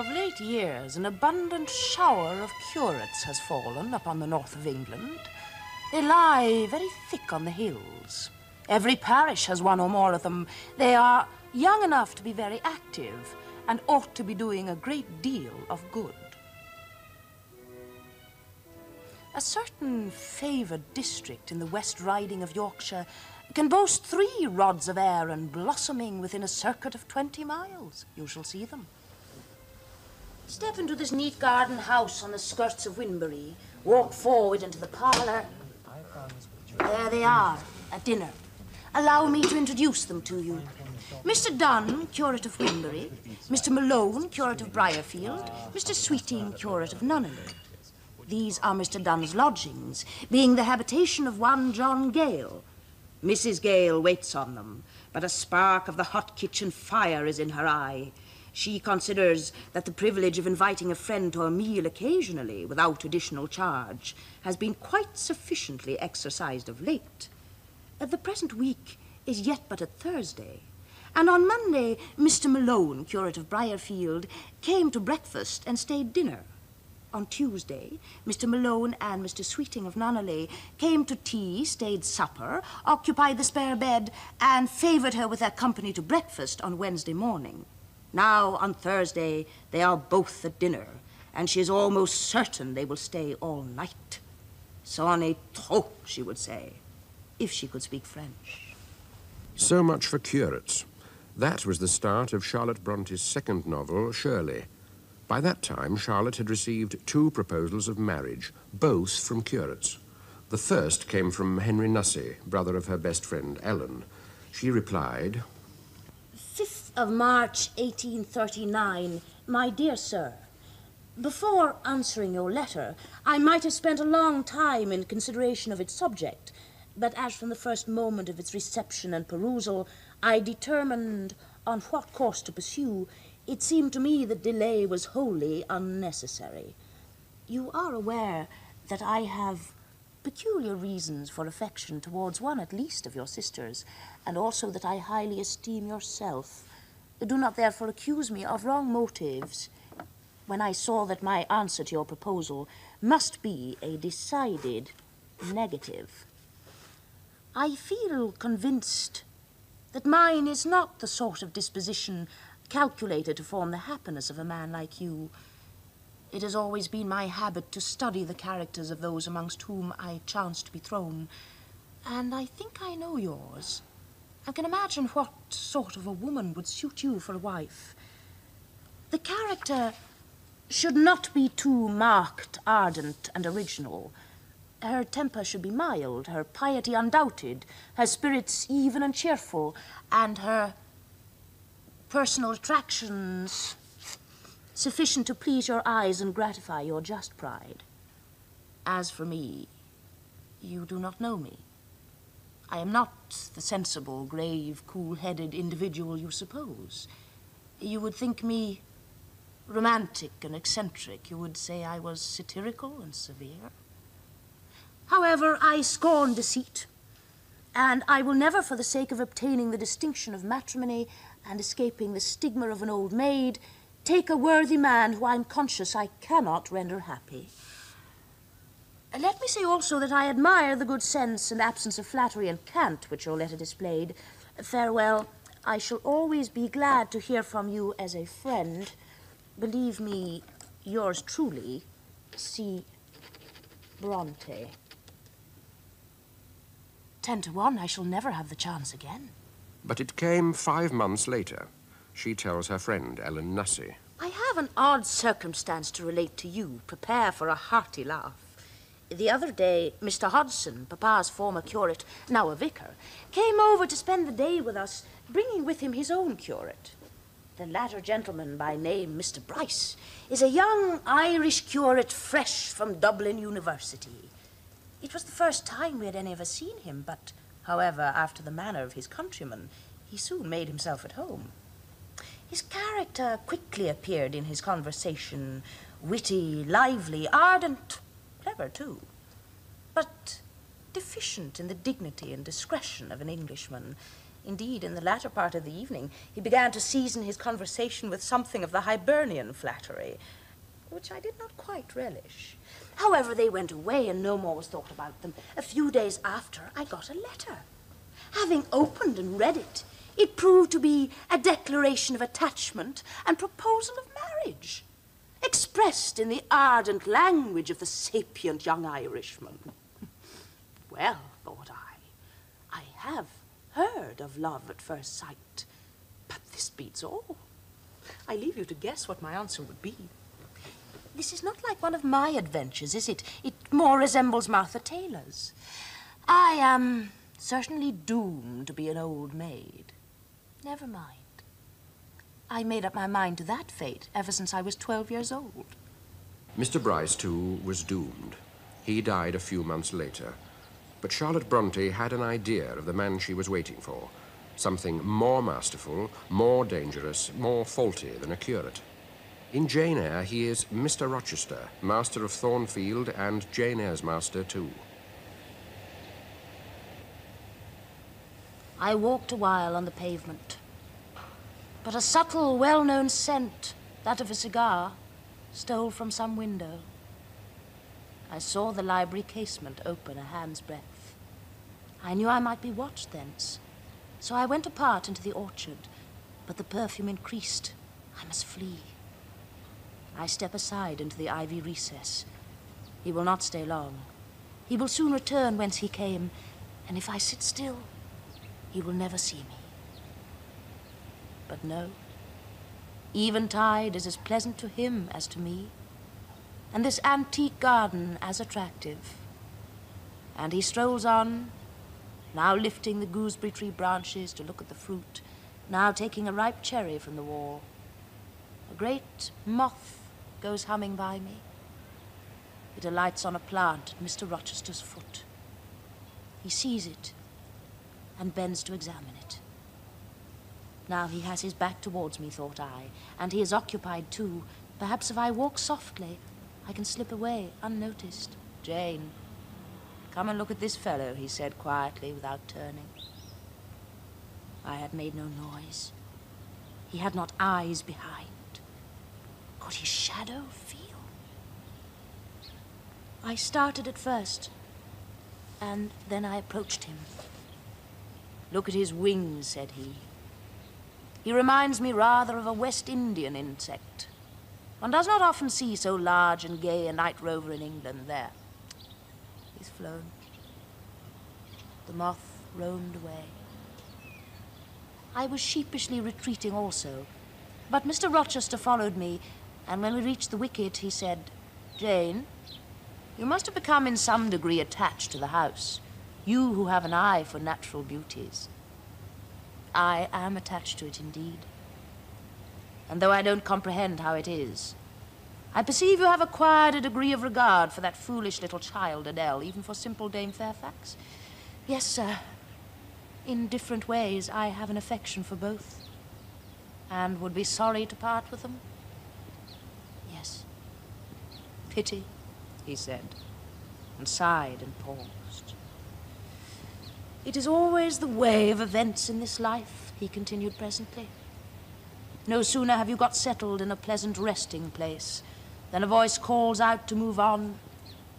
Of late years, an abundant shower of curates has fallen upon the north of England. They lie very thick on the hills. Every parish has one or more of them. They are young enough to be very active and ought to be doing a great deal of good. A certain favoured district in the West Riding of Yorkshire can boast 3 rods of Erin blossoming within a circuit of 20 miles. You shall see them. Step into this neat garden house on the skirts of Winbury. Walk forward into the parlour. There they are, at dinner. Allow me to introduce them to you. Mr. Dunn, curate of Winbury. Mr. Malone, curate of Briarfield. Mr. Sweeting, curate of Nunneley. These are Mr. Dunn's lodgings, being the habitation of one John Gale. Mrs. Gale waits on them, but a spark of the hot kitchen fire is in her eye. She considers that the privilege of inviting a friend to a meal occasionally, without additional charge, has been quite sufficiently exercised of late. The present week is yet but a Thursday, and on Monday, Mr. Malone, curate of Briarfield, came to breakfast and stayed dinner. On Tuesday, Mr. Malone and Mr. Sweeting of Nunneley came to tea, stayed supper, occupied the spare bed, and favoured her with their company to breakfast on Wednesday morning. Now, on Thursday, they are both at dinner, and she is almost certain they will stay all night. C'en est trop, she would say, if she could speak French. So much for curates. That was the start of Charlotte Bronte's second novel, Shirley. By that time, Charlotte had received 2 proposals of marriage, both from curates. The first came from Henry Nussey, brother of her best friend, Ellen. She replied, 5th of March, 1839. My dear sir, before answering your letter, I might have spent a long time in consideration of its subject, but as from the first moment of its reception and perusal, I determined on what course to pursue, it seemed to me that delay was wholly unnecessary. You are aware that I have peculiar reasons for affection towards one at least of your sisters, and also that I highly esteem yourself. Do not therefore accuse me of wrong motives when I saw that my answer to your proposal must be a decided negative. I feel convinced that mine is not the sort of disposition calculated to form the happiness of a man like you. It has always been my habit to study the characters of those amongst whom I chance to be thrown, and I think I know yours, and can imagine what sort of a woman would suit you for a wife. The character should not be too marked, ardent, and original. Her temper should be mild, her piety undoubted, her spirits even and cheerful, and her personal attractions sufficient to please your eyes and gratify your just pride. As for me, you do not know me. I am not the sensible, grave, cool-headed individual you suppose. You would think me romantic and eccentric. You would say I was satirical and severe. However, I scorn deceit, and I will never, for the sake of obtaining the distinction of matrimony and escaping the stigma of an old maid, take a worthy man who I'm conscious I cannot render happy. Let me say also that I admire the good sense and absence of flattery and cant which your letter displayed. Farewell. I shall always be glad to hear from you as a friend. Believe me, yours truly, C. Bronte. 10 to 1, I shall never have the chance again. But it came 5 months later. She tells her friend, Ellen Nussey. I have an odd circumstance to relate to you. Prepare for a hearty laugh. The other day, Mr. Hodgson, Papa's former curate, now a vicar, came over to spend the day with us, bringing with him his own curate. The latter gentleman, by name Mr. Bryce, is a young Irish curate fresh from Dublin University. It was the first time we had any of us seen him, but, however, after the manner of his countrymen, he soon made himself at home. His character quickly appeared in his conversation, witty, lively, ardent, clever too, but deficient in the dignity and discretion of an Englishman. Indeed, in the latter part of the evening, he began to season his conversation with something of the Hibernian flattery, which I did not quite relish. However, they went away, and no more was thought about them. A few days after, I got a letter. Having opened and read it, it proved to be a declaration of attachment and proposal of marriage, expressed in the ardent language of the sapient young Irishman. Well, thought I have heard of love at first sight, but this beats all. I leave you to guess what my answer would be. This is not like one of my adventures, is it? It more resembles Martha Taylor's. I am certainly doomed to be an old maid. Never mind. I made up my mind to that fate ever since I was 12 years old. Mr. Bryce, too, was doomed. He died a few months later. But Charlotte Bronte had an idea of the man she was waiting for. Something more masterful, more dangerous, more faulty than a curate. In Jane Eyre, he is Mr. Rochester, master of Thornfield and Jane Eyre's master, too. I walked a while on the pavement, but a subtle, well-known scent, that of a cigar, stole from some window. I saw the library casement open a hand's breadth. I knew I might be watched thence, so I went apart into the orchard, but the perfume increased. I must flee. I step aside into the ivy recess. He will not stay long. He will soon return whence he came, and if I sit still, he will never see me. But no, eventide is as pleasant to him as to me, and this antique garden as attractive. And he strolls on, now lifting the gooseberry tree branches to look at the fruit, now taking a ripe cherry from the wall. A great moth goes humming by me. It alights on a plant at Mr. Rochester's foot. He sees it and bends to examine it. Now he has his back towards me, thought I, and he is occupied too. Perhaps if I walk softly, I can slip away unnoticed. Jane, come and look at this fellow, he said quietly without turning. I had made no noise. He had not eyes behind. Could his shadow feel? I started at first, and then I approached him. Look at his wings, said he. He reminds me rather of a West Indian insect. One does not often see so large and gay a night rover in England. There. He's flown. The moth roamed away. I was sheepishly retreating also, but Mr. Rochester followed me, and when we reached the wicket, he said, Jane, you must have become in some degree attached to the house, you who have an eye for natural beauties. I am attached to it indeed. And though I don't comprehend how it is, I perceive you have acquired a degree of regard for that foolish little child, Adele, even for simple Dame Fairfax. Yes, sir. In different ways, I have an affection for both, and would be sorry to part with them. Yes. Pity, he said, and sighed and paused. It is always the way of events in this life, he continued presently. No sooner have you got settled in a pleasant resting place than a voice calls out to move on,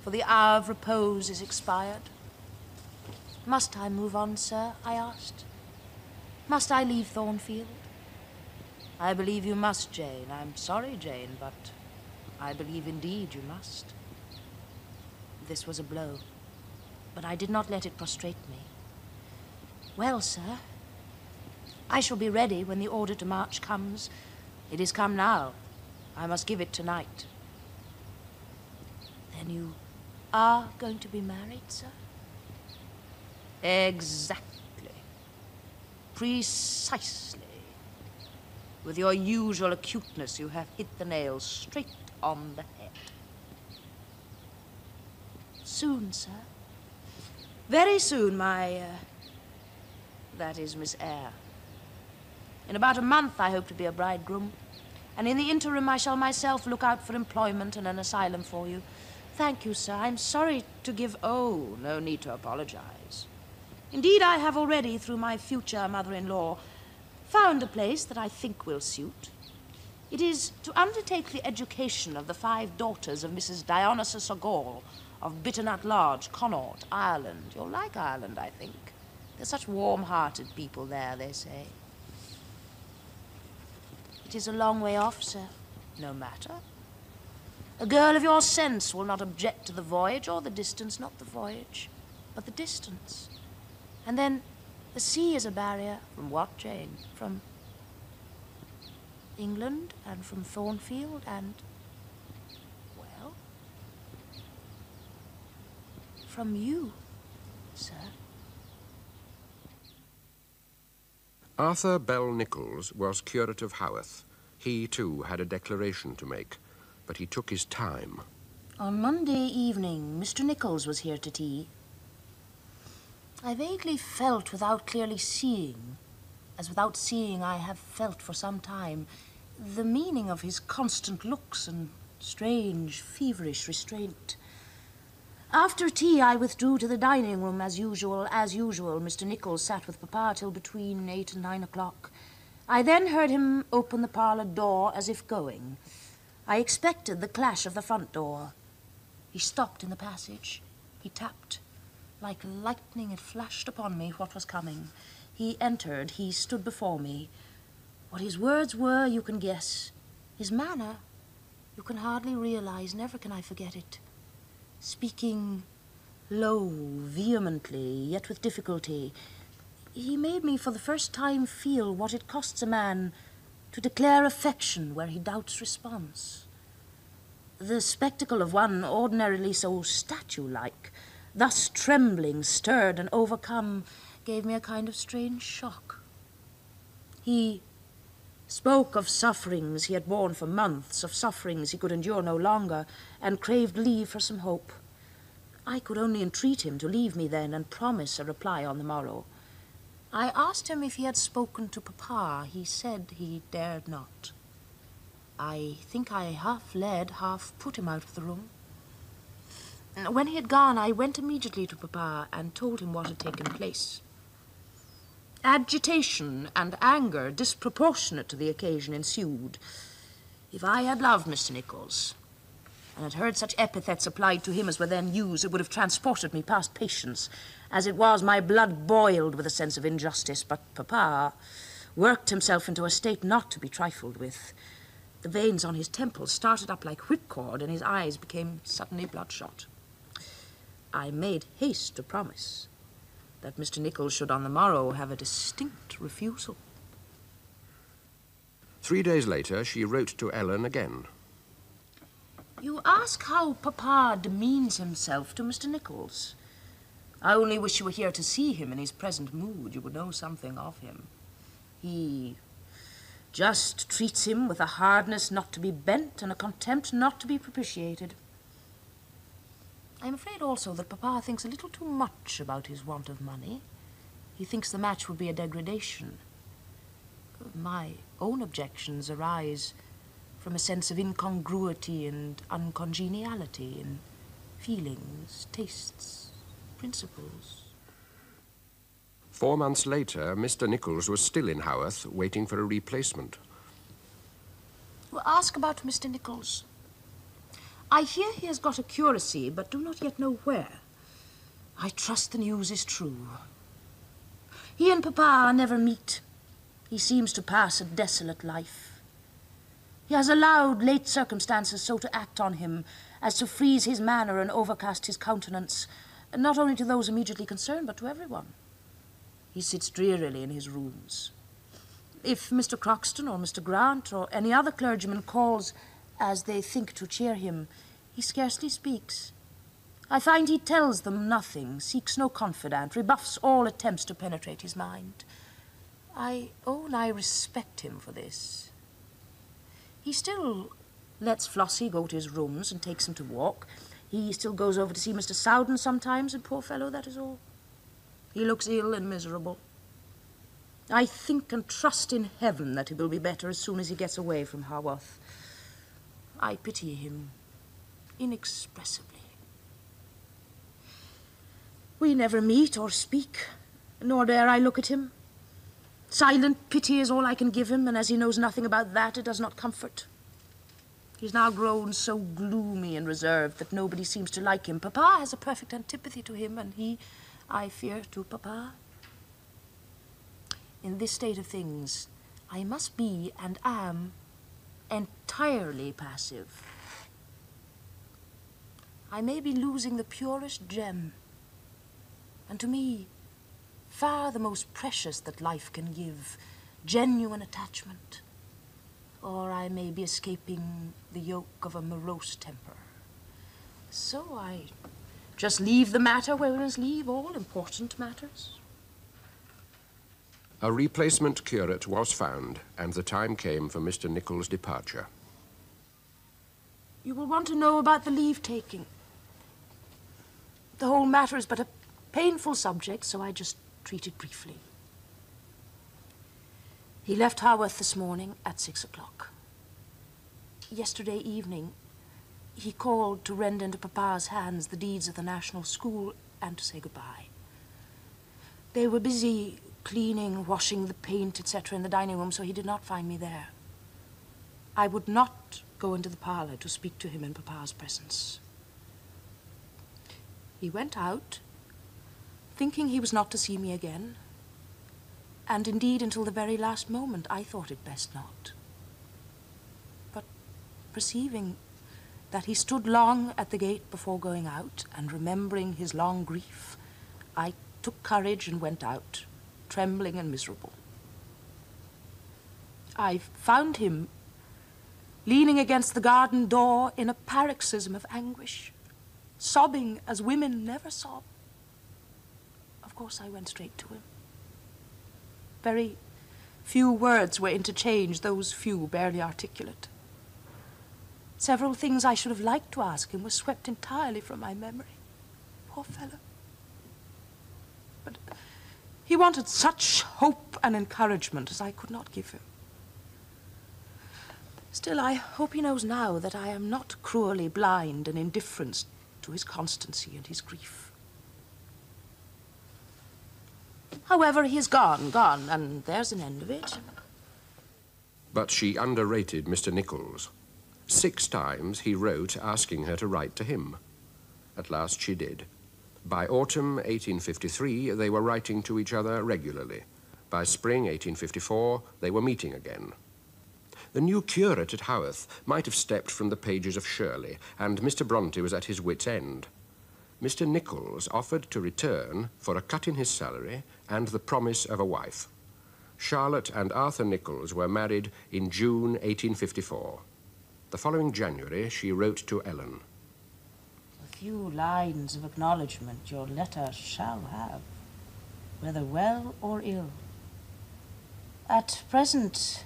for the hour of repose is expired. Must I move on, sir? I asked. Must I leave Thornfield? I believe you must, Jane. I'm sorry, Jane, but I believe indeed you must. This was a blow, but I did not let it prostrate me. Well, sir, I shall be ready when the order to march comes. It is come now. I must give it tonight. Then you are going to be married, sir? Exactly. Precisely. With your usual acuteness, you have hit the nail straight on the head. Soon, sir. Very soon, that is Miss Eyre. In about a month, I hope to be a bridegroom. And in the interim, I shall myself look out for employment and an asylum for you. Thank you, sir. I'm sorry to give... Oh, no need to apologize. Indeed, I have already, through my future mother-in-law, found a place that I think will suit. It is to undertake the education of the 5 daughters of Mrs. Dionysus O'Gall of Bitternut Lodge, Connaught, Ireland. You'll like Ireland, I think. They're such warm-hearted people there, they say. It is a long way off, sir. No matter. A girl of your sense will not object to the voyage or the distance, not the voyage, but the distance. And then the sea is a barrier. From what, Jane? From England and from Thornfield and, well, from you, sir. Arthur Bell Nichols was curate of Haworth. He, too, had a declaration to make, but he took his time. On Monday evening, Mr. Nichols was here to tea. I vaguely felt without clearly seeing, as without seeing I have felt for some time, the meaning of his constant looks and strange, feverish restraint. After tea, I withdrew to the dining room as usual. As usual, Mr. Nichols sat with Papa till between 8 and 9 o'clock. I then heard him open the parlour door as if going. I expected the clash of the front door. He stopped in the passage. He tapped. Like lightning, it flashed upon me what was coming. He entered. He stood before me. What his words were, you can guess. His manner, you can hardly realize. Never can I forget it. Speaking low, vehemently, yet with difficulty, he made me for the first time feel what it costs a man to declare affection where he doubts response. The spectacle of one ordinarily so statue-like, thus trembling, stirred, and overcome, gave me a kind of strange shock. He spoke of sufferings he had borne for months, of sufferings he could endure no longer, and craved leave for some hope. I could only entreat him to leave me then and promise a reply on the morrow. I asked him if he had spoken to Papa. He said he dared not. I think I half led, half put him out of the room. When he had gone, I went immediately to Papa and told him what had taken place. Agitation and anger disproportionate to the occasion ensued. If I had loved Mr. Nichols, and had heard such epithets applied to him as were then used, it would have transported me past patience. As it was, my blood boiled with a sense of injustice, but Papa worked himself into a state not to be trifled with. The veins on his temples started up like whipcord, and his eyes became suddenly bloodshot. I made haste to promise that Mr. Nichols should on the morrow have a distinct refusal. 3 days later, she wrote to Ellen again. You ask how Papa demeans himself to Mr. Nichols. I only wish you were here to see him in his present mood. You would know something of him. He just treats him with a hardness not to be bent and a contempt not to be propitiated. I'm afraid also that Papa thinks a little too much about his want of money. He thinks the match would be a degradation. My own objections arise from a sense of incongruity and uncongeniality in feelings, tastes, principles. 4 months later, Mr. Nichols was still in Haworth, waiting for a replacement. Well, ask about Mr. Nichols. I hear he has got a curacy, but do not yet know where. I trust the news is true. He and Papa never meet. He seems to pass a desolate life. He has allowed late circumstances so to act on him as to freeze his manner and overcast his countenance, not only to those immediately concerned, but to everyone. He sits drearily in his rooms. If Mr. Croxton or Mr. Grant or any other clergyman calls, as they think, to cheer him, he scarcely speaks. I find he tells them nothing, seeks no confidant, rebuffs all attempts to penetrate his mind. I own I respect him for this. He still lets Flossie go to his rooms and takes him to walk. He still goes over to see Mr. Sowden sometimes, and poor fellow, that is all. He looks ill and miserable. I think and trust in heaven that he will be better as soon as he gets away from Haworth. I pity him inexpressibly. We never meet or speak. nor dare I look at him. Silent pity is all I can give him, and as he knows nothing about that, it does not comfort. He's now grown so gloomy and reserved that nobody seems to like him. Papa has a perfect antipathy to him, and he, I fear, to Papa. In this state of things, I must be, and am, entirely passive. I may be losing the purest gem, and to me, far the most precious that life can give, genuine attachment. Or I may be escaping the yoke of a morose temper. So I just leave the matter where we must leave all important matters. A replacement curate was found, and the time came for Mr. Nichols' departure. You will want to know about the leave-taking. The whole matter is but a painful subject, so I just treat it briefly. He left Haworth this morning at 6 o'clock. Yesterday evening, he called to render into Papa's hands the deeds of the National School and to say goodbye. They were busy cleaning, washing the paint, etc. in the dining room, so he did not find me there. I would not go into the parlor to speak to him in Papa's presence. He went out, thinking he was not to see me again, and indeed until the very last moment I thought it best not. But perceiving that he stood long at the gate before going out, and remembering his long grief, I took courage and went out, trembling and miserable. I found him leaning against the garden door in a paroxysm of anguish, sobbing as women never sob. Of course, I went straight to him. Very few words were interchanged, those few barely articulate. Several things I should have liked to ask him were swept entirely from my memory. Poor fellow. But he wanted such hope and encouragement as I could not give him. Still, I hope he knows now that I am not cruelly blind and indifferent to his constancy and his grief. However, he is gone, and there's an end of it. But she underrated Mr. Nichols. 6 times he wrote asking her to write to him. At last she did. By autumn 1853, they were writing to each other regularly. By spring 1854, they were meeting again. The new curate at Haworth might have stepped from the pages of Shirley, and Mr. Bronte was at his wit's end. Mr. Nichols offered to return for a cut in his salary and the promise of a wife. Charlotte and Arthur Nichols were married in June 1854. The following January, she wrote to Ellen. A few lines of acknowledgement your letter shall have, whether well or ill. At present,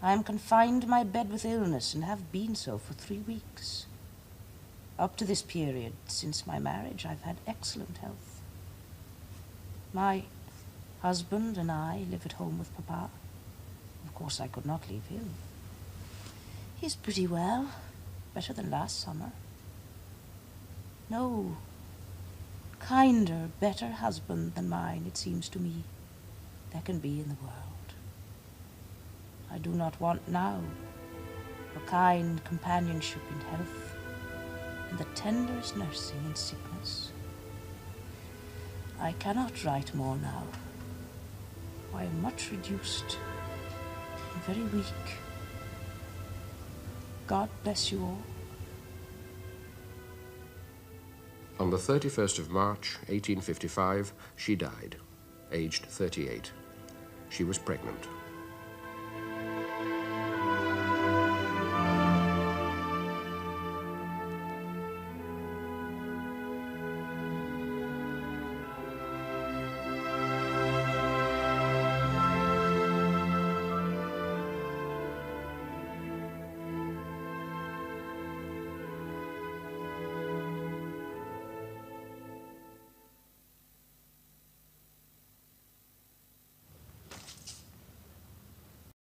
I am confined to my bed with illness, and have been so for 3 weeks. Up to this period, since my marriage, I've had excellent health. My husband and I live at home with Papa. Of course, I could not leave him. He's pretty well, better than last summer. No kinder, better husband than mine, it seems to me, there can be in the world. I do not want now a kind companionship in health and the tenderest nursing in sickness. I cannot write more now. I am much reduced and very weak. God bless you all. On the 31st of March, 1855, she died, aged 38. She was pregnant.